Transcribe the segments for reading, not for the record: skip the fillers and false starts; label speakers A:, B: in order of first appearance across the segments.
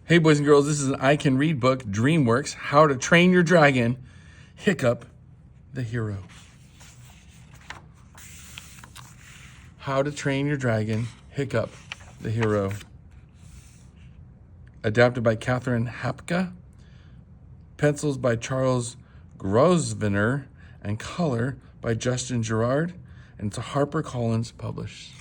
A: Hey, boys and girls, this is an I Can Read book, DreamWorks, How to Train Your Dragon, Hiccup, the Hero. How to Train Your Dragon, Hiccup, the Hero. Adapted by Catherine Hapka. Pencils by Charles Grosvenor. And color by Justin Gerard. And it's a Harper Collins published.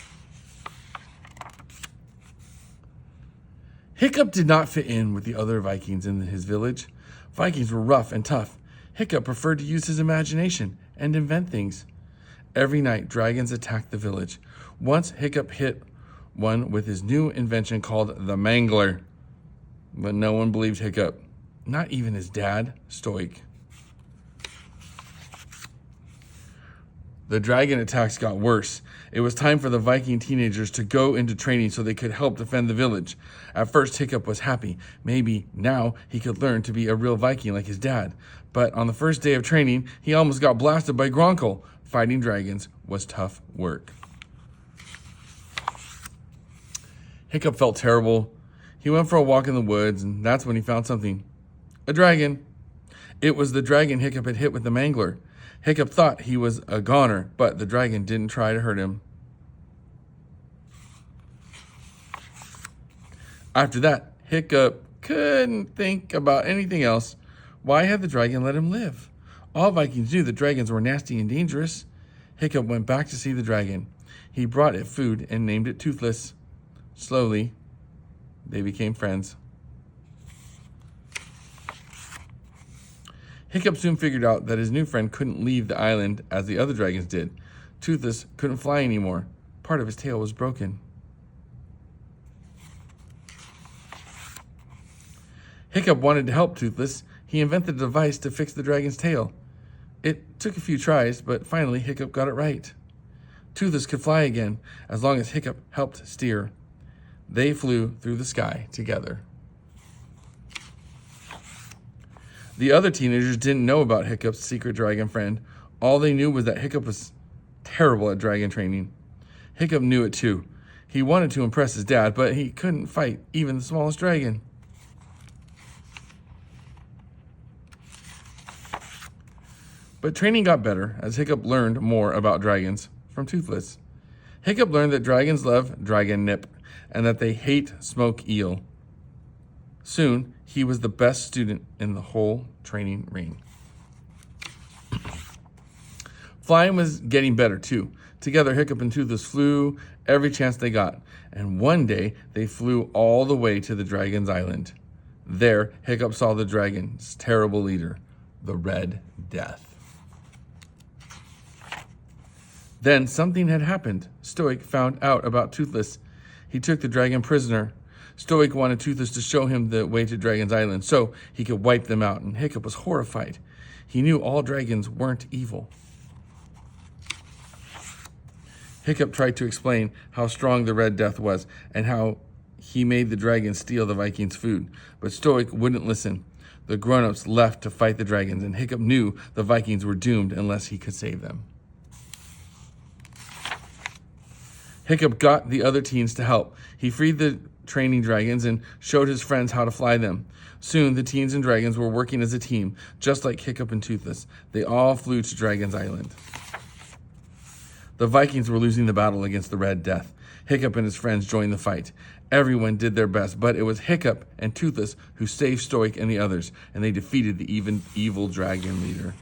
A: Hiccup did not fit in with the other Vikings in his village. Vikings were rough and tough. Hiccup preferred to use his imagination and invent things. Every night, dragons attacked the village. Once, Hiccup hit one with his new invention called the Mangler. But no one believed Hiccup, not even his dad, Stoic. The dragon attacks got worse. It was time for the Viking teenagers to go into training so they could help defend the village. At first, Hiccup was happy. Maybe now he could learn to be a real Viking like his dad. But on the first day of training, he almost got blasted by Gronkle. Fighting dragons was tough work. Hiccup felt terrible. He went for a walk in the woods, and that's when he found something. A dragon. It was the dragon Hiccup had hit with the Mangler. Hiccup thought he was a goner, but the dragon didn't try to hurt him. After that, Hiccup couldn't think about anything else. Why had the dragon let him live? All Vikings knew that dragons were nasty and dangerous. Hiccup went back to see the dragon. He brought it food and named it Toothless. Slowly, they became friends. Hiccup soon figured out that his new friend couldn't leave the island as the other dragons did. Toothless couldn't fly anymore. Part of his tail was broken. Hiccup wanted to help Toothless. He invented a device to fix the dragon's tail. It took a few tries, but finally Hiccup got it right. Toothless could fly again as long as Hiccup helped steer. They flew through the sky together. The other teenagers didn't know about Hiccup's secret dragon friend. All they knew was that Hiccup was terrible at dragon training. Hiccup knew it too. He wanted to impress his dad, but he couldn't fight even the smallest dragon. But training got better as Hiccup learned more about dragons from Toothless. Hiccup learned that dragons love dragon nip and that they hate smoke eel. Soon, he was the best student in the whole training ring. Flying was getting better too. Together, Hiccup and Toothless flew every chance they got. And one day, they flew all the way to the dragon's island. There, Hiccup saw the dragon's terrible leader, the Red Death. Then something had happened. Stoic found out about Toothless. He took the dragon prisoner. Stoic wanted Toothless to show him the way to Dragon's Island so he could wipe them out, and Hiccup was horrified. He knew all dragons weren't evil. Hiccup tried to explain how strong the Red Death was and how he made the dragon steal the Vikings' food, but Stoic wouldn't listen. The grown-ups left to fight the dragons, and Hiccup knew the Vikings were doomed unless he could save them. Hiccup got the other teens to help. He freed the training dragons and showed his friends how to fly them. Soon, the teens and dragons were working as a team, just like Hiccup and Toothless. They all flew to Dragon's Island. The Vikings were losing the battle against the Red Death. Hiccup and his friends joined the fight. Everyone did their best, but it was Hiccup and Toothless who saved Stoic and the others, and they defeated the evil dragon leader.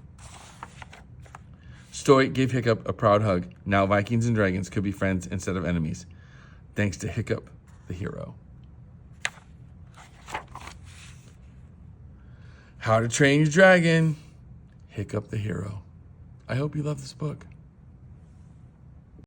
A: Stoic gave Hiccup a proud hug. Now Vikings and dragons could be friends instead of enemies. Thanks to Hiccup, the hero. How to Train Your Dragon, Hiccup the Hero. I hope you love this book.